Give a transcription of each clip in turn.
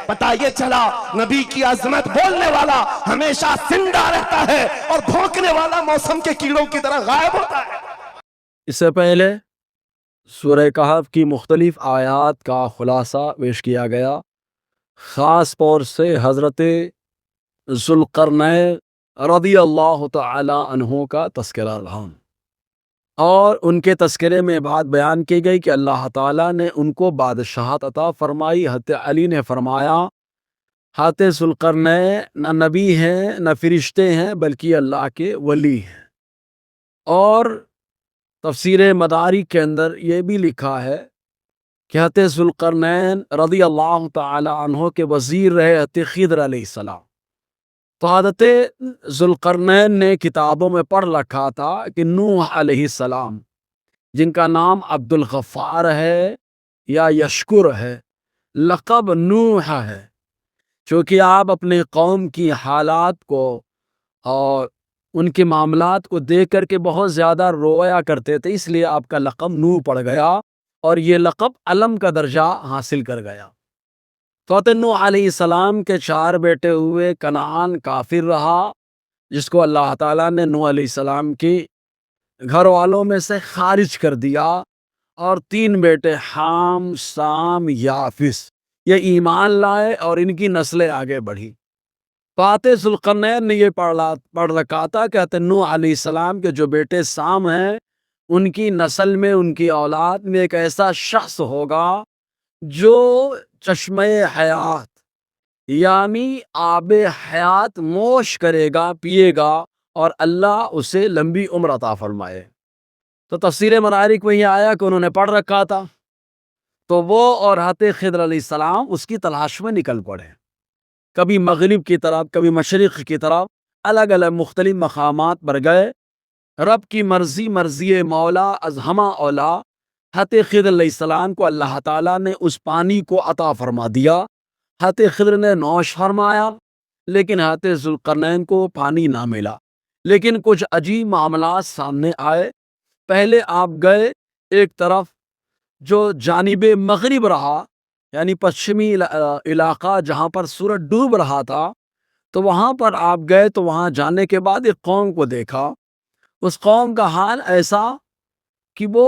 پتہ یہ چلا نبی کی عظمت بولنے والا ہمیشہ زندہ رہتا ہے اور بھونکنے والا موسم کے کیڑوں کی طرح غائب ہوتا ہے۔ اس سے پہلے سورہ کہف کی مختلف آیات کا خلاصہ پیش کیا گیا، خاص طور سے حضرت ذوالقرنین رضی اللہ تعالی عنہ کا تذکرہ رہا، اور ان کے تذکرے میں بات بیان کی گئی کہ اللہ تعالیٰ نے ان کو بادشاہت عطا فرمائی۔ حضرت علی نے فرمایا حضرت ذوالقرنین نہ نبی ہیں نہ فرشتے ہیں بلکہ اللہ کے ولی ہیں۔ اور تفسیر مدارک کے اندر یہ بھی لکھا ہے کہ حضرت ذوالقرنین رضی اللہ تعالی عنہ کے وزیر رہے حضرت خضر علیہ السلام۔ تو حضرت ذوالقرنین نے کتابوں میں پڑھ رکھا تھا کہ نوح علیہ السلام، جن کا نام عبد الغفار ہے یا یشکر ہے، لقب نوح ہے، چونکہ آپ اپنے قوم کی حالات کو اور ان کے معاملات کو دیکھ کر کے بہت زیادہ رویا کرتے تھے، اس لیے آپ کا لقب نوح پڑ گیا اور یہ لقب علم کا درجہ حاصل کر گیا۔ تو حضرت نوح علیہ السلام کے 4 بیٹے ہوئے، کنعان کافر رہا جس کو اللہ تعالیٰ نے نوح علیہ السلام کی گھر والوں میں سے خارج کر دیا، اور 3 بیٹے حام، سام، یافس، یہ ایمان لائے اور ان کی نسلیں آگے بڑھی۔ حضرت ذوالقرنین نے یہ پڑھ رکھا تھا کہ حضرت نوح علیہ السلام کے جو بیٹے سام ہیں، ان کی نسل میں، ان کی اولاد میں ایک ایسا شخص ہوگا جو چشمہ حیات یعنی آب حیات نوش کرے گا، پیے گا، اور اللہ اسے لمبی عمر عطا فرمائے۔ تو تفسیر مدارک میں یہ آیا کہ انہوں نے پڑھ رکھا تھا، تو وہ اور حضرت خضر علیہ السلام اس کی تلاش میں نکل پڑے، کبھی مغرب کی طرف کبھی مشرق کی طرف، الگ الگ مختلف مقامات پر گئے۔ رب کی مرضی مولا از ہمہ اولا، حضرت خضر علیہ السلام کو اللہ تعالیٰ نے اس پانی کو عطا فرما دیا۔ حضرت خضر نے نوش فرمایا، لیکن حضرت ذوالقرنین کو پانی نہ ملا۔ لیکن کچھ عجیب معاملات سامنے آئے۔ پہلے آپ گئے ایک طرف جو جانب مغرب رہا، یعنی پشچمی علاقہ جہاں پر سورج ڈوب رہا تھا، تو وہاں پر آپ گئے، تو وہاں جانے کے بعد ایک قوم کو دیکھا۔ اس قوم کا حال ایسا کہ وہ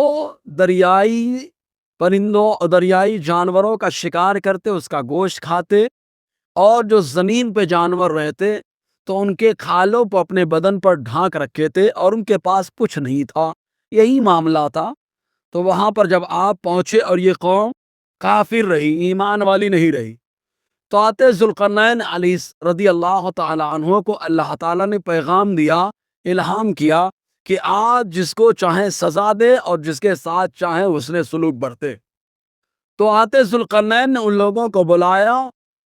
دریائی پرندوں اور دریائی جانوروں کا شکار کرتے، اس کا گوشت کھاتے، اور جو زمین پہ جانور رہتے تو ان کے کھالوں کو اپنے بدن پر ڈھانک رکھے تھے، اور ان کے پاس کچھ نہیں تھا، یہی معاملہ تھا۔ تو وہاں پر جب آپ پہنچے اور یہ قوم کافر رہی، ایمان والی نہیں رہی، تو آتے ذوالقرنین علیہ رضی اللہ تعالی عنہ کو اللہ تعالیٰ نے پیغام دیا، الہام کیا کہ آج جس کو چاہیں سزا دے اور جس کے ساتھ چاہیں حسن سلوک برتے۔ تو آتے ذوالقرنین نے ان لوگوں کو بلایا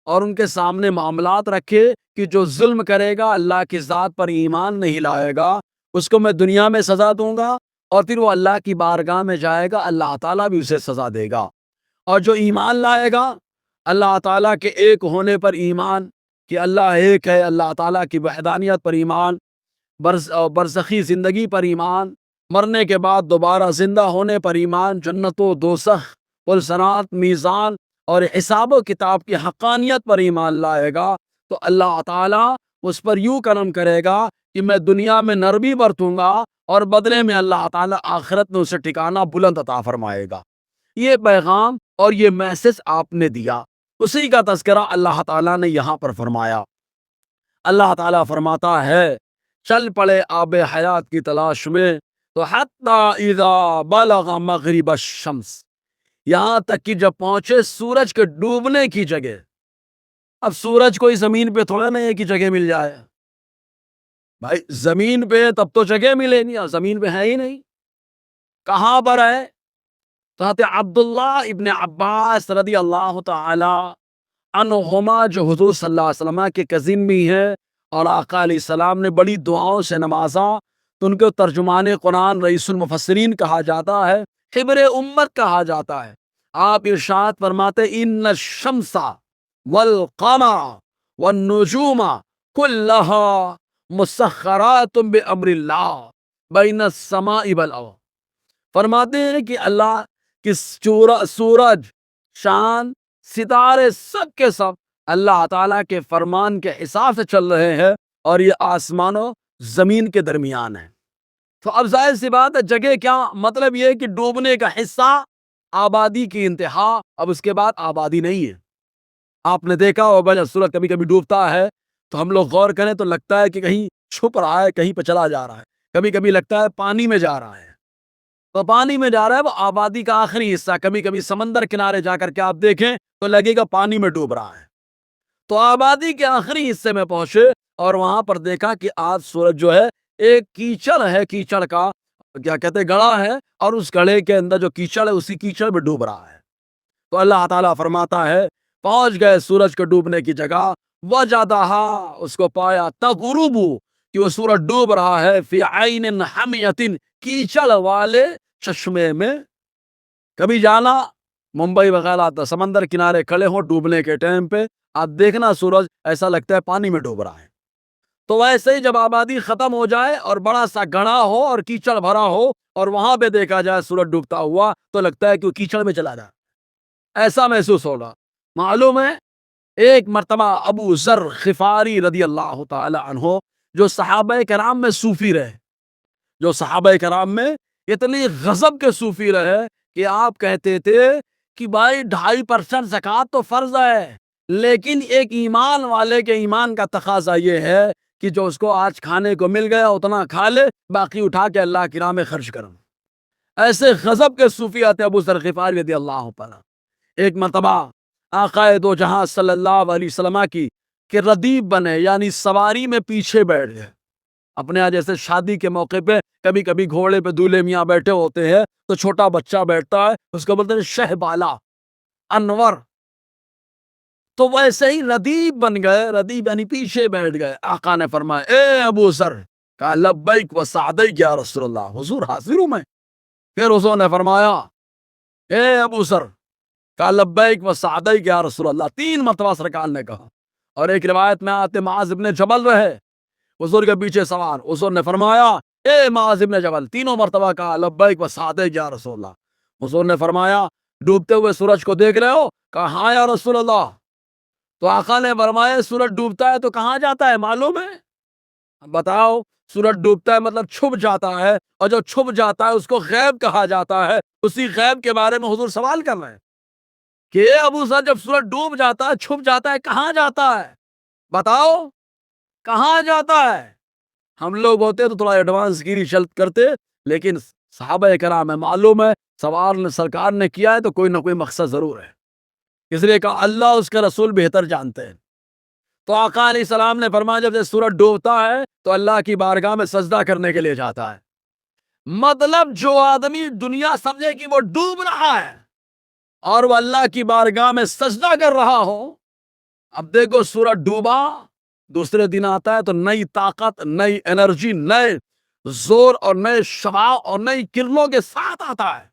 اور ان کے سامنے معاملات رکھے کہ جو ظلم کرے گا، اللہ کی ذات پر ایمان نہیں لائے گا، اس کو میں دنیا میں سزا دوں گا، اور پھر وہ اللہ کی بارگاہ میں جائے گا، اللہ تعالیٰ بھی اسے سزا دے گا۔ اور جو ایمان لائے گا اللہ تعالیٰ کے ایک ہونے پر ایمان، کہ اللہ ایک ہے، اللہ تعالیٰ کی وحدانیت پر ایمان، برزخی زندگی پر ایمان، مرنے کے بعد دوبارہ زندہ ہونے پر ایمان، جنت و دوزخ، پلسرات، میزان اور حساب و کتاب کی حقانیت پر ایمان لائے گا، تو اللہ تعالیٰ اس پر یوں کرم کرے گا کہ میں دنیا میں نرمی برتوں گا، اور بدلے میں اللہ تعالیٰ آخرت میں اسے ٹھکانہ بلند عطا فرمائے گا۔ یہ پیغام اور یہ میسج آپ نے دیا، اسی کا تذکرہ اللہ تعالیٰ نے یہاں پر فرمایا۔ اللہ تعالیٰ فرماتا ہے چل پڑے آب حیات کی تلاش میں، تو حتی اذا بلغ مغرب الشمس، یہاں تک کہ جب پہنچے سورج کے ڈوبنے کی جگہ۔ اب سورج کوئی زمین پہ تھوڑا نہیں ہے کہ جگہ مل جائے بھائی، زمین پہ تب تو جگہ ملے نہیں، زمین پہ ہے ہی نہیں، کہاں پر ہے؟ تو حضرت عبداللہ ابن عباس رضی اللہ تعالی عنہما، جو حضور صلی اللہ علیہ وسلم کے کزن بھی ہیں، اور آقا علیہ السلام نے بڑی دعاؤں سے نوازا، تو ان کو ترجمان قرآن، رئیس المفسرین کہا جاتا ہے، حبر امت کہا جاتا ہے۔ آپ ارشاد فرماتے ان الشمس والقمر والنجوم کلها مسخرات بامر اللہ بین السماء والارض۔ فرماتے ہیں کہ اللہ کی سورج، چاند، ستارے سب کے سب اللہ تعالیٰ کے فرمان کے حساب سے چل رہے ہیں اور یہ آسمان و زمین کے درمیان ہے. تو اب ظاہر سی بات ہے جگہ کیا مطلب یہ کہ ڈوبنے کا حصہ آبادی کی انتہا، اب اس کے بعد آبادی نہیں ہے. آپ نے دیکھا ہوگا جب سورج کبھی کبھی ڈوبتا ہے تو ہم لوگ غور کریں تو لگتا ہے کہ کہیں چھپ رہا ہے، کہیں پہ چلا جا رہا ہے. کبھی کبھی لگتا ہے پانی میں جا رہا ہے، تو پانی میں جا رہا ہے وہ آبادی کا آخری حصہ. کبھی کبھی سمندر کنارے جا کر کے آپ دیکھیں تو لگے گا پانی میں ڈوب رہا ہے. تو آبادی کے آخری حصے میں پہنچے اور وہاں پر دیکھا کہ آج سورج جو ہے ایک کیچڑ ہے، کیچڑ کا کیا کہتے ہیں گڑھا ہے، اور اس گڑھے کے اندر جو کیچڑ ہے اسی کیچڑ میں ڈوب رہا ہے. تو اللہ تعالیٰ فرماتا ہے پہنچ گئے سورج کے ڈوبنے کی جگہ، وجدہا اس کو پایا، تغرب کہ وہ سورج ڈوب رہا ہے، فی عین حمیۃ کیچڑ والے چشمے میں. کبھی جانا ممبئی وغیرہ تو سمندر کنارے کھڑے ہوں ڈوبنے کے ٹائم پہ، آپ دیکھنا سورج ایسا لگتا ہے پانی میں ڈوب رہا ہے. تو ویسے ہی جب آبادی ختم ہو جائے اور بڑا سا گڑھا ہو اور کیچڑ بھرا ہو اور وہاں پہ دیکھا جائے سورج ڈوبتا ہوا تو لگتا ہے کہ وہ کیچڑ میں چلا جائے، ایسا محسوس ہوگا. معلوم ہے ایک مرتبہ ابو ذر غفاری رضی اللہ تعالی عنہ جو صحابہ کرام میں صوفی رہے، جو صحابہ کرام میں اتنی غضب کے صوفی رہے کہ آپ کہتے تھے کہ بھائی 2.5% زکوٰۃ تو فرض ہے، لیکن ایک ایمان والے کے ایمان کا تقاضا یہ ہے کہ جو اس کو آج کھانے کو مل گیا اتنا کھا لے، باقی اٹھا کے اللہ کی راہ میں خرچ کروں. ایسے غضب کے صوفی آتے ابو ذر غفاری رضی اللہ تعالی. ایک مرتبہ آقا دو جہاں صلی اللہ علیہ وسلم کی کہ ردیف بنے یعنی سواری میں پیچھے بیٹھ گئے. اپنے یہاں جیسے شادی کے موقع پہ کبھی کبھی گھوڑے پہ دولہے میاں بیٹھے ہوتے ہیں تو چھوٹا بچہ بیٹھتا ہے، اس کو بولتے ہیں شہ بالا انور. تو ویسے ہی ردیف بن گئے، ردیف یعنی پیچھے بیٹھ گئے. آقا نے فرمایا اے ابو ذر، کہا لبیک و سعدیک یا رسول اللہ، حضور حاضر ہوں میں. پھر حضور نے فرمایا اے ابو ذر، کہا لبیک و سعدیک یا رسول اللہ. 3 مرتبہ سرکار نے کہا. اور ایک روایت میں آتے معاذ ابن جبل رہے حضور کے پیچھے سوار، حضور نے فرمایا اے معاذ ابن جبل، 3 مرتبہ کہا لبیک و سعدیک یا رسول اللہ. حضور نے فرمایا ڈوبتے ہوئے سورج کو دیکھ رہے ہو؟ کہا ہاں یا رسول اللہ. تو آقا نے فرمایا سورج ڈوبتا ہے تو کہاں جاتا ہے معلوم ہے؟ بتاؤ. سورج ڈوبتا ہے مطلب چھپ جاتا ہے، اور جو چھپ جاتا ہے اس کو غیب کہا جاتا ہے. اسی غیب کے بارے میں حضور سوال کر رہے ہیں کہ اے ابو ذر، جب سورج ڈوب جاتا ہے چھپ جاتا ہے کہاں جاتا ہے؟ بتاؤ کہاں جاتا ہے؟ ہم لوگ ہوتے تو تھوڑا ایڈوانس گیری چلت کرتے، لیکن صحابہ کرام میں معلوم ہے سوال سرکار نے کیا ہے تو کوئی نہ کوئی مقصد ضرور ہے، اس لیے کہا اللہ اس کے رسول بہتر جانتے ہیں. تو آقا علیہ السلام نے فرمایا جب سورج ڈوبتا ہے تو اللہ کی بارگاہ میں سجدہ کرنے کے لیے جاتا ہے. مطلب جو آدمی دنیا سمجھے کہ وہ ڈوب رہا ہے اور وہ اللہ کی بارگاہ میں سجدہ کر رہا ہو، اب دیکھو سورج ڈوبا، دوسرے دن آتا ہے تو نئی طاقت، نئی انرجی، نئے زور اور نئے شعاع اور نئی کرنوں کے ساتھ آتا ہے.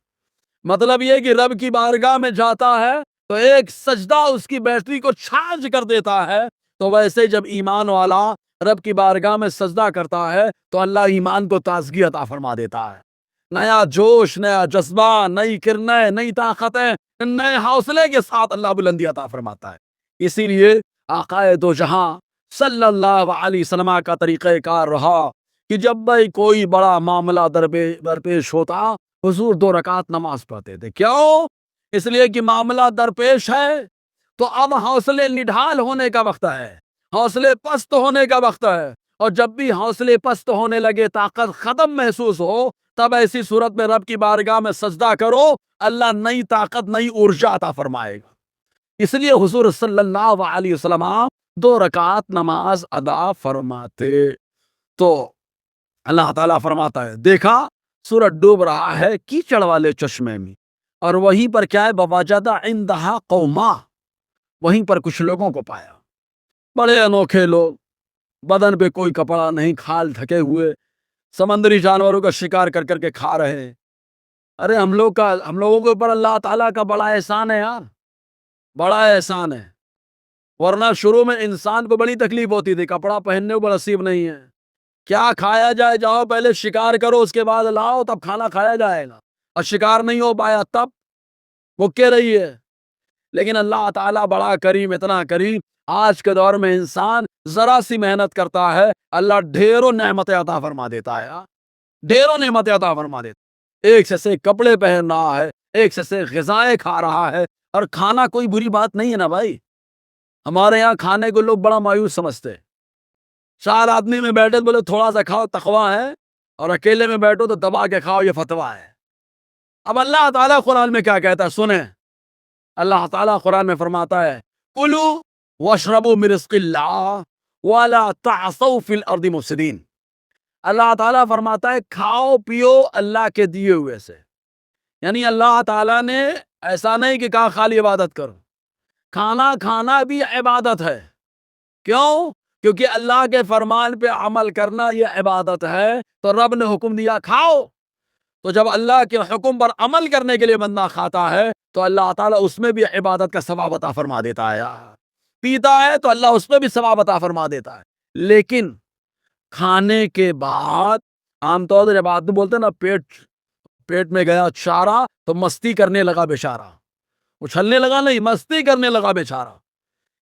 مطلب یہ کہ رب کی بارگاہ میں جاتا ہے تو ایک سجدہ اس کی بیٹری کو چارج کر دیتا ہے. تو ویسے جب ایمان والا رب کی بارگاہ میں سجدہ کرتا ہے تو اللہ ایمان کو تازگی عطا فرما دیتا ہے. نیا جوش، نیا جذبہ، نئی کرنیں، نئی طاقتیں، نئے حوصلے کے ساتھ اللہ بلندی عطا فرماتا ہے. اسی لیے آقا دو جہاں صلی اللہ علیہ وسلم کا طریقہ کار رہا کہ جب بھی کوئی بڑا معاملہ درپیش ہوتا حضور 2 رکعت نماز پڑھتے تھے. کیوں؟ اس لیے کہ معاملہ درپیش ہے تو اب حوصلے نڈھال ہونے کا وقت ہے، حوصلے پست ہونے کا وقت ہے. اور جب بھی حوصلے پست ہونے لگے، طاقت ختم محسوس ہو، تب ایسی صورت میں رب کی بارگاہ میں سجدہ کرو، اللہ نئی طاقت، نئی ارجا عطا فرمائے گا. اس لیے حضور صلی اللہ علیہ وسلم 2 رکعت نماز ادا فرماتے. تو اللہ تعالیٰ فرماتا ہے دیکھا سورج ڈوب رہا ہے کیچڑ والے چشمے میں، اور وہیں پر کیا ہے بواجد عندہا قوما، وہیں پر کچھ لوگوں کو پایا، بڑے انوکھے لوگ، بدن پہ کوئی کپڑا نہیں، کھال ڈھکے ہوئے، سمندری جانوروں کا شکار کر کر کے کھا رہے ہیں. ارے ہم لوگوں کے اوپر اللہ تعالیٰ کا بڑا احسان ہے یار، بڑا احسان ہے. ورنہ شروع میں انسان کو بڑی تکلیف ہوتی تھی، کپڑا پہننے کو نصیب نہیں ہے، کیا کھایا جائے، جاؤ پہلے شکار کرو اس کے بعد لاؤ تب کھانا کھایا جائے گا، اور شکار نہیں ہو پایا تب بھوکے رہیے. لیکن اللہ تعالیٰ بڑا کریم، اتنا کریم، آج کے دور میں انسان ذرا سی محنت کرتا ہے، اللہ ڈھیروں نعمتیں عطا فرما دیتا ہے، ڈھیروں نعمتیں عطا فرما دیتا ہے۔ ایک سے کپڑے پہن رہا ہے، ایک سے غذائیں کھا رہا ہے، اور کھانا کوئی بری بات نہیں ہے نا بھائی۔ ہمارے یہاں کھانے کو لوگ بڑا مایوس سمجھتے ہیں۔ 4 آدمی میں بیٹھے تو بولے تھوڑا سا کھاؤ تقویٰ ہے، اور اکیلے میں بیٹھو تو دبا کے کھاؤ یہ فتویٰ ہے۔ اب اللہ تعالیٰ قرآن میں کیا کہتا ہے سنیں۔ اللہ تعالیٰ قرآن میں فرماتا ہے کلو واشربوا من رزق اللہ ولا تعصوا فی الارض مفسدین۔ اللہ تعالیٰ فرماتا ہے کھاؤ پیو اللہ کے دیے ہوئے سے، یعنی اللہ تعالیٰ نے ایسا نہیں کہ کہا خالی عبادت کرو، کھانا کھانا بھی عبادت ہے۔ کیوں؟ کیونکہ اللہ کے فرمان پہ عمل کرنا یہ عبادت ہے، تو رب نے حکم دیا کھاؤ، تو جب اللہ کے حکم پر عمل کرنے کے لیے بندہ کھاتا ہے تو اللہ تعالیٰ اس میں بھی عبادت کا ثواب عطا فرما دیتا ہے، پیتا ہے تو اللہ اس میں بھی ثواب عطا فرما دیتا ہے۔ لیکن کھانے کے بعد عام طور سے جب آدمی بولتے ہیں نا پیٹ میں گیا چارہ تو مستی کرنے لگا بیچارہ، اچھلنے لگا نہیں، مستی کرنے لگا بیچارہ،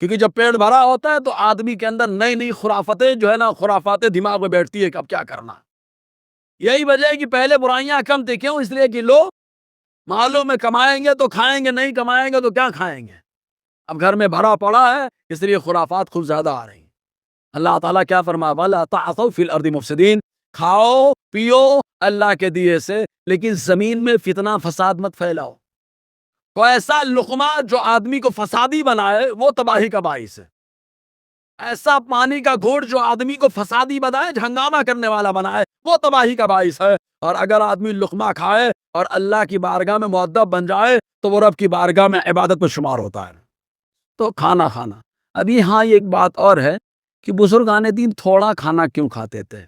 کیونکہ جب پیٹ بھرا ہوتا ہے تو آدمی کے اندر نئی نئی خرافتیں جو ہے نا خرافاتیں دماغ میں بیٹھتی ہے کہ اب کیا کرنا۔ یہی وجہ ہے کہ پہلے برائیاں کم تھیں، کیوں؟ اس لیے کہ لوگ معلوم ہے کمائیں گے تو کھائیں گے، نہیں کمائیں گے تو کیا کھائیں گے۔ اب گھر میں بھرا پڑا ہے اس لیے خرافات خود زیادہ آ رہی ہیں۔ اللہ تعالیٰ کیا فرمایا وَلَا تَعْثَوْا فِي الْأَرْضِ مُفْسِدِينَ، کھاؤ پیو اللہ کے دیے سے، لیکن زمین میں فتنہ فساد مت پھیلاؤ۔ کوئی ایسا لقمہ جو آدمی کو فسادی بنائے وہ تباہی کا باعث ہے، ایسا پانی کا گھونٹ جو آدمی کو فسادی بنائے ہنگامہ کرنے والا بنائے وہ تباہی کا باعث ہے۔ اور اگر آدمی لقمہ کھائے اور اللہ کی بارگاہ میں مؤدب بن جائے تو وہ رب کی بارگاہ میں عبادت میں شمار ہوتا ہے۔ تو کھانا کھانا، ابھی ہاں ایک بات اور ہے کہ بزرگان دین تھوڑا کھانا کیوں کھاتے تھے،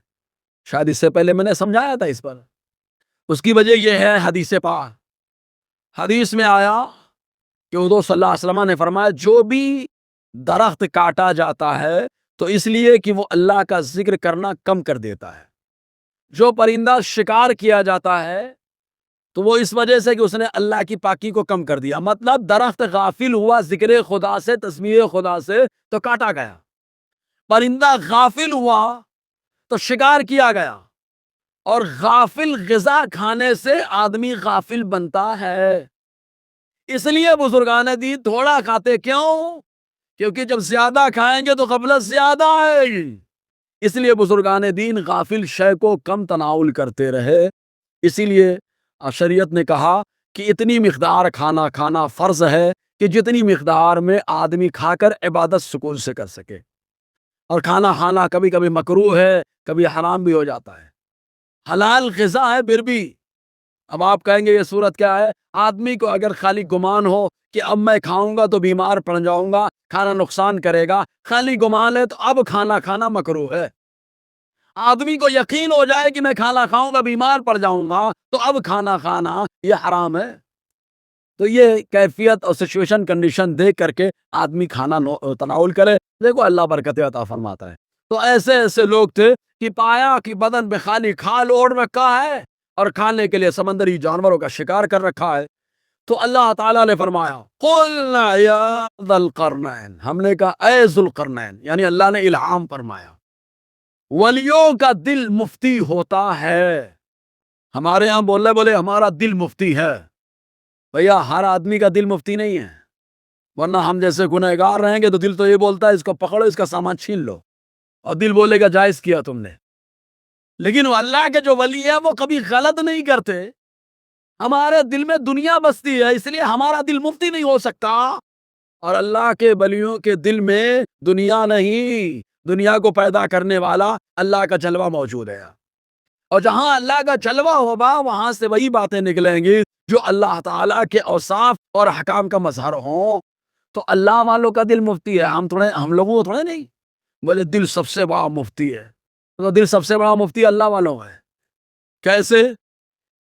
شاید اس سے پہلے میں نے سمجھایا تھا اس پر۔ اس کی وجہ یہ ہے حدیث پاک، حدیث میں آیا کہ حضور صلی اللہ علیہ وسلم نے فرمایا جو بھی درخت کاٹا جاتا ہے تو اس لیے کہ وہ اللہ کا ذکر کرنا کم کر دیتا ہے، جو پرندہ شکار کیا جاتا ہے تو وہ اس وجہ سے کہ اس نے اللہ کی پاکی کو کم کر دیا، مطلب درخت غافل ہوا ذکر خدا سے، تسبیح خدا سے، تو کاٹا گیا۔ پرندہ غافل ہوا تو شکار کیا گیا، اور غافل غذا کھانے سے آدمی غافل بنتا ہے۔ اس لیے بزرگان دین تھوڑا کھاتے، کیوں؟ کیونکہ جب زیادہ کھائیں گے تو غفلت زیادہ آئے گی، اس لیے بزرگان دین غافل شے کو کم تناول کرتے رہے۔ اسی لیے شریعت نے کہا کہ اتنی مقدار کھانا کھانا فرض ہے کہ جتنی مقدار میں آدمی کھا کر عبادت سکون سے کر سکے، اور کھانا کھانا کبھی کبھی مکروہ ہے، کبھی حرام بھی ہو جاتا ہے، حلال غذا ہے پھر بھی۔ اب آپ کہیں گے یہ صورت کیا ہے؟ آدمی کو اگر خالی گمان ہو کہ اب میں کھاؤں گا تو بیمار پڑ جاؤں گا، کھانا نقصان کرے گا، خالی گمان ہے تو اب کھانا کھانا مکروہ ہے۔ آدمی کو یقین ہو جائے کہ میں کھانا کھاؤں گا بیمار پڑ جاؤں گا تو اب کھانا کھانا یہ حرام ہے۔ تو یہ کیفیت اور سچویشن کنڈیشن دیکھ کر کے آدمی کھانا تناول کرے، دیکھو اللہ برکت عطا فرماتا ہے۔ تو ایسے ایسے لوگ تھے کہ پایا کہ بدن میں خالی کھال اوڑھ رکھا ہے اور کھانے کے لیے سمندری جانوروں کا شکار کر رکھا ہے، تو اللہ تعالیٰ نے فرمایا قُلْنَا يَا ذَا الْقَرْنَيْنِ، ہم نے کہا اے ذوالقرنین، یعنی اللہ نے الہام فرمایا۔ ولیوں کا دل مفتی ہوتا ہے، ہمارے ہاں بولے ہمارا دل مفتی ہے، بھیا ہر آدمی کا دل مفتی نہیں ہے، ورنہ ہم جیسے گنہگار رہیں گے تو دل تو یہ بولتا ہے اس کو پکڑو، اس کا سامان چھین لو، اور دل بولے گا جائز کیا تم نے۔ لیکن وہ اللہ کے جو ولی ہیں وہ کبھی غلط نہیں کرتے، ہمارے دل میں دنیا بستی ہے اس لیے ہمارا دل مفتی نہیں ہو سکتا، اور اللہ کے ولیوں کے دل میں دنیا نہیں، دنیا کو پیدا کرنے والا اللہ کا جلوہ موجود ہے، اور جہاں اللہ کا جلوہ ہوگا وہاں سے وہی باتیں نکلیں گی جو اللہ تعالیٰ کے اوصاف اور احکام کا مظہر ہوں۔ تو اللہ والوں کا دل مفتی ہے، ہم لوگوں کو تھوڑے نہیں بولے دل سب سے بڑا مفتی ہے، تو دل سب سے بڑا مفتی اللہ والوں ہے۔ کیسے؟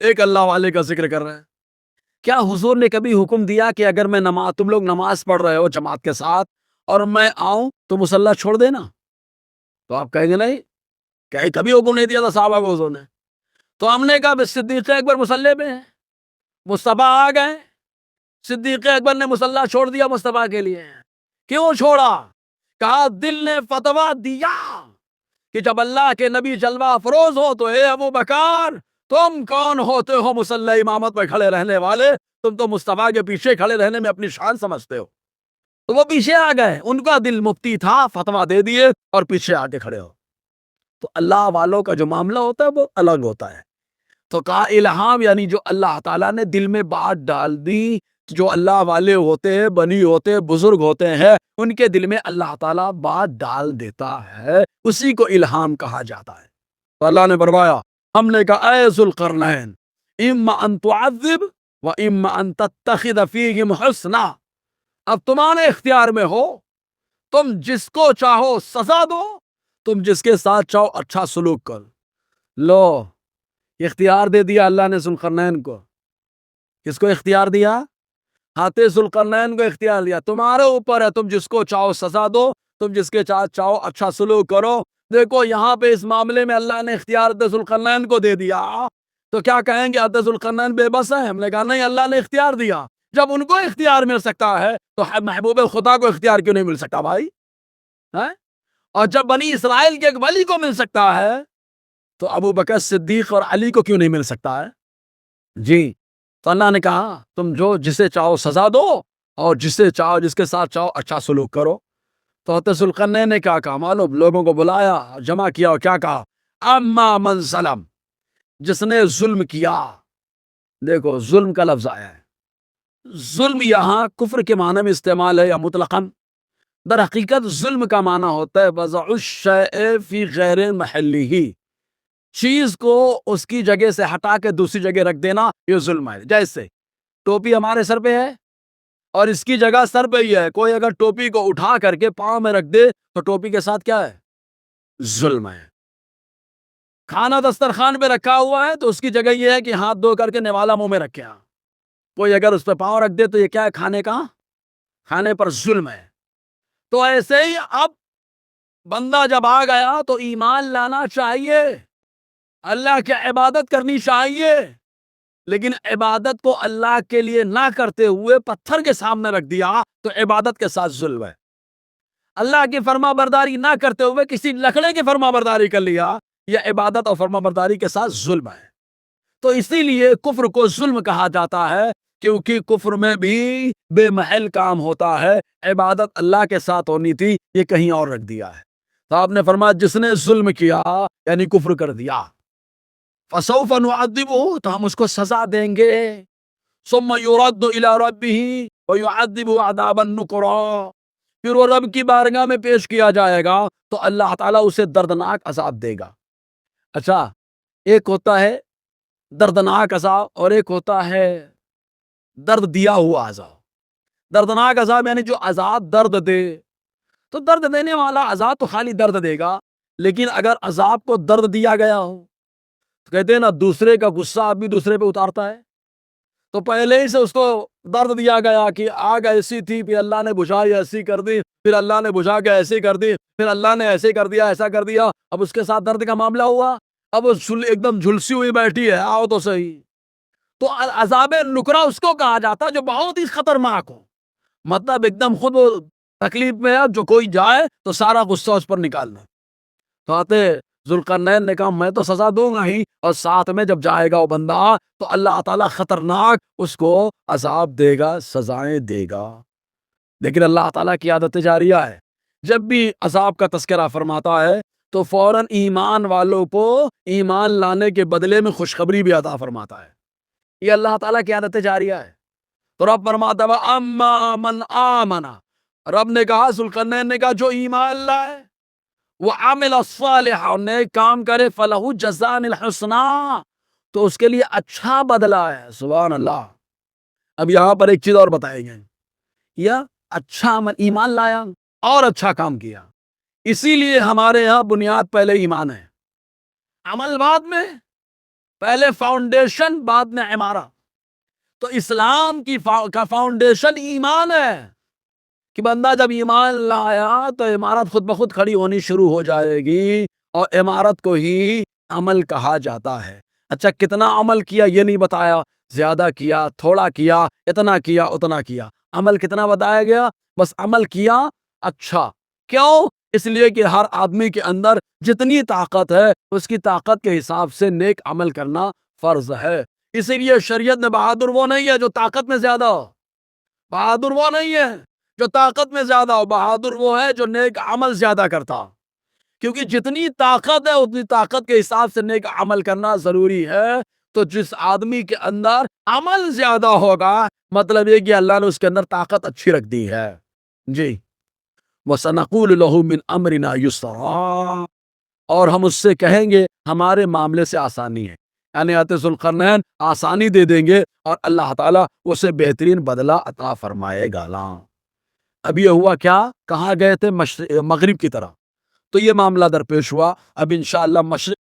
ایک اللہ والے کا ذکر کر رہے ہیں۔ کیا حضور نے کبھی حکم دیا کہ اگر میں تم لوگ نماز پڑھ رہے ہو جماعت کے ساتھ اور میں آؤں تو مصلی چھوڑ دینا؟ تو آپ کہیں گے نہیں، کبھی حکم نہیں دیا تھا صحابہ کو حضور نے۔ تو ہم نے کہا صدیق اکبر مصلی پہ ہیں، مصطفیٰ آ گئے، صدیق اکبر نے مصلی چھوڑ دیا مصطفیٰ کے لیے۔ کیوں چھوڑا؟ کہا دل نے فتویٰ دیا کہ جب اللہ کے نبی جلوہ افروز ہو تو اے ابو بکر تم کون ہوتے ہو مصلی امامت میں کھڑے رہنے والے؟ تم تو مصطفیٰ کے پیچھے کھڑے رہنے میں اپنی شان سمجھتے ہو۔ تو وہ پیچھے آ گئے، ان کا دل مفتی تھا، فتویٰ دے دیے اور پیچھے آ کے کھڑے ہو۔ تو اللہ والوں کا جو معاملہ ہوتا ہے وہ الگ ہوتا ہے۔ تو کہا الہام یعنی جو اللہ تعالیٰ نے دل میں بات ڈال دی، جو اللہ والے ہوتے ہیں، بنی ہوتے ہیں، بزرگ ہوتے ہیں، ان کے دل میں اللہ تعالیٰ بات ڈال دیتا ہے، اسی کو الہام کہا جاتا ہے۔ تو اللہ نے فرمایا، ہم نے کہا اے ذوالقرنین اما ان تعذب و اما ان تتخذ فیہم حسنا، اب تمہارے اختیار میں ہو، تم جس کو چاہو سزا دو، تم جس کے ساتھ چاہو اچھا سلوک کر لو۔ اختیار دے دیا اللہ نے ذوالقرنین کو۔ کس کو اختیار دیا؟ ہاتھے ذوالقرنین کو اختیار دیا، تمہارے اوپر ہے، تم جس کو چاہو سزا دو، تم جس کے چاہو اچھا سلوک کرو۔ دیکھو یہاں پہ اس معاملے میں اللہ نے اختیار ذوالقرنین کو دے دیا، تو کیا کہیں گے حضرت ذوالقرنین بے بس ہے؟ ہم نے کہا نہیں، اللہ نے اختیار دیا۔ جب ان کو اختیار مل سکتا ہے تو محبوب خدا کو اختیار کیوں نہیں مل سکتا بھائی؟ اور جب بنی اسرائیل کے ایک ولی کو مل سکتا ہے تو ابو بکر صدیق اور علی کو کیوں نہیں مل سکتا ہے؟ جی، تو اللہ نے کہا تم جسے چاہو سزا دو اور جسے چاہو، جس کے ساتھ چاہو اچھا سلوک کرو۔ تو حضرت ذوالقرنین نے کیا کہا معلوم؟ لوگوں کو بلایا، جمع کیا اور کیا کہا؟ اما من ظلم، جس نے ظلم کیا۔ دیکھو ظلم کا لفظ آیا ہے، ظلم یہاں کفر کے معنی میں استعمال ہے یا مطلقاً؟ در حقیقت ظلم کا معنی ہوتا ہے وضع الشیء فی غیر محلہ، چیز کو اس کی جگہ سے ہٹا کے دوسری جگہ رکھ دینا، یہ ظلم ہے۔ جیسے ٹوپی ہمارے سر پہ ہے اور اس کی جگہ سر پہ ہی ہے، کوئی اگر ٹوپی کو اٹھا کر کے پاؤں میں رکھ دے تو ٹوپی کے ساتھ کیا ہے؟ ظلم ہے۔ کھانا دسترخوان پہ رکھا ہوا ہے تو اس کی جگہ یہ ہے کہ ہاتھ دھو کر کے نوالا منہ میں رکھے، کوئی اگر اس پہ پاؤں رکھ دے تو یہ کیا ہے؟ کھانے پر ظلم ہے۔ تو ایسے ہی اب بندہ جب آ گیا تو ایمان لانا چاہیے، اللہ کی عبادت کرنی چاہیے، لیکن عبادت کو اللہ کے لیے نہ کرتے ہوئے پتھر کے سامنے رکھ دیا تو عبادت کے ساتھ ظلم ہے۔ اللہ کی فرما برداری نہ کرتے ہوئے کسی لکڑے کی فرما برداری کر لیا، یہ عبادت اور فرما برداری کے ساتھ ظلم ہے۔ تو اسی لیے کفر کو ظلم کہا جاتا ہے، کیونکہ کفر میں بھی بے محل کام ہوتا ہے، عبادت اللہ کے ساتھ ہونی تھی، یہ کہیں اور رکھ دیا ہے۔ تو آپ نے فرمایا جس نے ظلم کیا یعنی کفر کر دیا، فسوف نعذبہ، تو ہم اس کو سزا دیں گے، ثم یرد الی ربہ ویعذبہ عذابا نکرا، پھر وہ رب کی بارگاہ میں پیش کیا جائے گا تو اللہ تعالیٰ اسے دردناک عذاب دے گا۔ اچھا، ایک ہوتا ہے دردناک عذاب اور ایک ہوتا ہے درد دیا ہوا عذاب۔ دردناک عذاب یعنی جو عذاب درد دے، تو درد دینے والا عذاب تو خالی درد دے گا، لیکن اگر عذاب کو درد دیا گیا ہو تو کہتے ہیں نا دوسرے کا غصہ آدمی دوسرے پہ اتارتا ہے، تو پہلے ہی سے اس کو درد دیا گیا کہ آگ ایسی تھی، پھر اللہ نے بجھائی ایسی کر دی، پھر اللہ نے بجھا کے ایسی کر دی، پھر اللہ نے ایسے کر دیا، ایسا کر دیا، اب اس کے ساتھ درد کا معاملہ ہوا، اب ایک دم جھلسی ہوئی بیٹھی ہے، آؤ تو صحیح۔ تو عذاب نکرا اس کو کہا جاتا جو بہت ہی خطرناک ہو، مطلب ایک دم خود وہ تکلیف میں ہے، جو کوئی جائے تو سارا غصہ اس پر نکالنا۔ تو آتے ذوالقرنین نے کہا میں تو سزا دوں گا ہی، اور ساتھ میں جب جائے گا وہ بندہ تو اللہ تعالیٰ خطرناک اس کو عذاب دے گا، سزائیں دے گا۔ لیکن اللہ تعالیٰ کی عادت جاریہ ہے، جب بھی عذاب کا تذکرہ فرماتا ہے تو فوراً ایمان والوں کو ایمان لانے کے بدلے میں خوشخبری بھی عطا فرماتا ہے، یہ اللہ تعالیٰ کی عادت جاریہ ہے۔ تو رب فرماتا ہے اما من آمن، رب نے کہا، ذوالقرنین نے کہا جو ایمان لائے، وہ عامل الصالح، اور نیک کام کرے، فلہ جزاء الحسنی، تو اس کے لیے اچھا بدلہ ہے۔ سبحان اللہ۔ اب یہاں پر ایک چیز اور بتائی گئی، یا اچھا عمل، ایمان لایا اور اچھا کام کیا، اسی لیے ہمارے یہاں بنیاد پہلے ایمان ہے، عمل بعد میں، پہلے فاؤنڈیشن بعد میں عمارت۔ تو اسلام کا فاؤنڈیشن ایمان ہے کہ بندہ جب ایمان لایا تو عمارت خود بخود کھڑی ہونی شروع ہو جائے گی، اور عمارت کو ہی عمل کہا جاتا ہے۔ اچھا کتنا عمل کیا یہ نہیں بتایا، زیادہ کیا، تھوڑا کیا، اتنا کیا، اتنا کیا، عمل کتنا بتایا گیا؟ بس عمل کیا اچھا، کیوں؟ اس لیے کہ ہر آدمی کے اندر جتنی طاقت ہے اس کی طاقت کے حساب سے نیک عمل کرنا فرض ہے. اسی لیے شریعت میں بہادر وہ نہیں ہے جو طاقت میں زیادہ ہو. بہادر وہ نہیں ہے جو طاقت میں زیادہ ہو. بہادر وہ ہے جو نیک عمل زیادہ کرتا. کیونکہ جتنی طاقت ہے اتنی طاقت کے حساب سے نیک عمل کرنا ضروری ہے. تو جس آدمی کے اندر عمل زیادہ ہوگا مطلب یہ کہ اللہ نے اس کے اندر طاقت اچھی رکھ دی ہے. جی وَسَنَقُولُ لَهُ مِنْ أَمْرِنَا يُسْرًا، اور ہم اس سے کہیں گے ہمارے معاملے سے آسانی ہے. یعنی ذوالقرنین آسانی دے دیں گے اور اللہ تعالیٰ اسے بہترین بدلہ عطا فرمائے گا. اب یہ ہوا کیا؟ کہاں گئے تھے؟ مغرب کی طرف. تو یہ معاملہ درپیش ہوا. اب انشاءاللہ مشرق